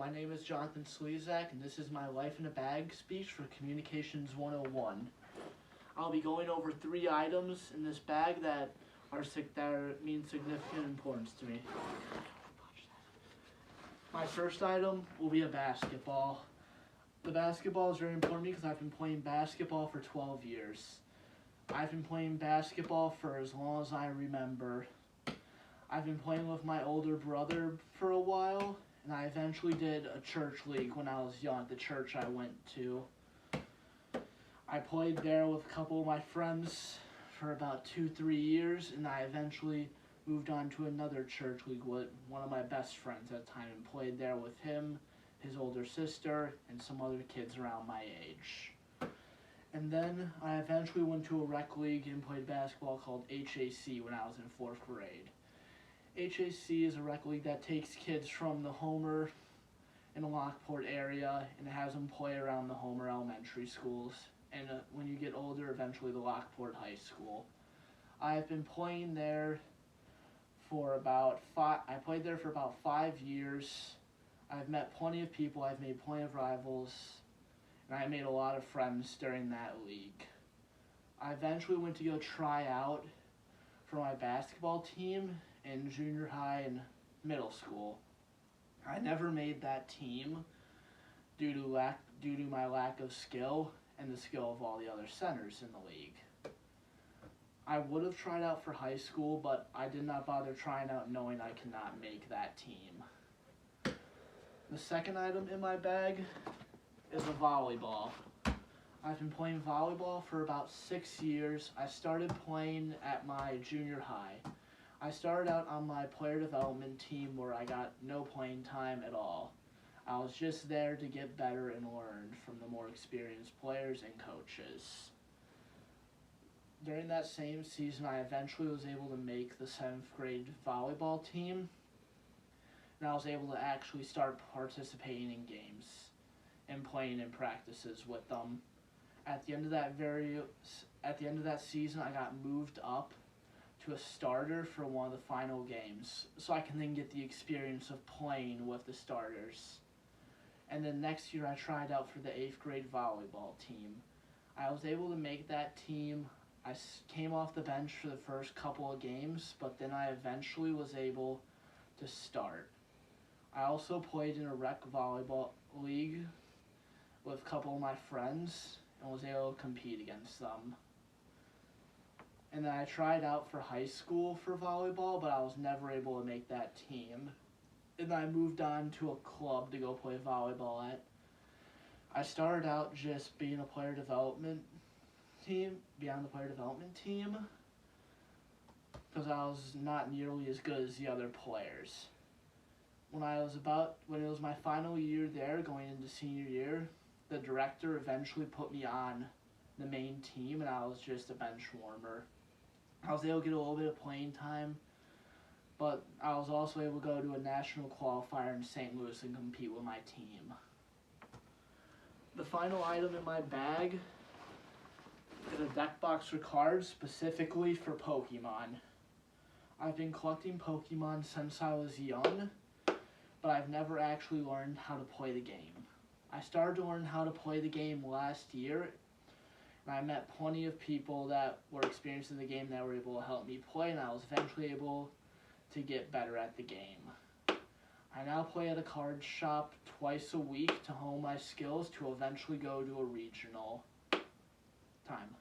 My name is Jonathan Slezak, and this is my Life in a Bag speech for Communications 101. I'll be going over 3 items in this bag that mean significant importance to me. My first item will be a basketball. The basketball is very important to me because I've been playing basketball for 12 years. I've been playing basketball for as long as I remember. I've been playing with my older brother for a while, and I eventually did a church league when I was young at the church I went to. I played there with a couple of my friends for about 2-3 years, and I eventually moved on to another church league with one of my best friends at the time and played there with him, his older sister, and some other kids around my age. And then I eventually went to a rec league and played basketball called HAC when I was in 4th grade. HAC is a rec league that takes kids from the Homer and the Lockport area and has them play around the Homer elementary schools, and when you get older, eventually the Lockport High School. I've been playing there for about 5 years. I've met plenty of people, I've made plenty of rivals, and I made a lot of friends during that league. I eventually went to go try out for my basketball team in junior high and middle school. I never made that team due to my lack of skill and the skill of all the other centers in the league. I would have tried out for high school, but I did not bother trying out knowing I could not make that team. The second item in my bag is a volleyball. I've been playing volleyball for about 6 years. I started playing at my junior high. I started out on my player development team where I got no playing time at all. I was just there to get better and learn from the more experienced players and coaches. During that same season, I eventually was able to make the 7th grade volleyball team, and I was able to actually start participating in games and playing in practices with them. At the end of that season, I got moved up to a starter for one of the final games, so I can then get the experience of playing with the starters. And then next year I tried out for the 8th grade volleyball team. I was able to make that team. I came off the bench for the first couple of games, but then I eventually was able to start. I also played in a rec volleyball league with a couple of my friends and was able to compete against them. And then I tried out for high school for volleyball, but I was never able to make that team. And then I moved on to a club to go play volleyball at. I started out just being a player development team, beyond the player development team, because I was not nearly as good as the other players. When it was my final year there, going into senior year, the director eventually put me on the main team, and I was just a bench warmer. I was able to get a little bit of playing time, but I was also able to go to a national qualifier in St. Louis and compete with my team. The final item in my bag is a deck box for cards specifically for Pokemon. I've been collecting Pokemon since I was young, but I've never actually learned how to play the game. I started to learn how to play the game last year, and I met plenty of people that were experienced in the game that were able to help me play, and I was eventually able to get better at the game. I now play at a card shop twice a week to hone my skills to eventually go to a regional. Time.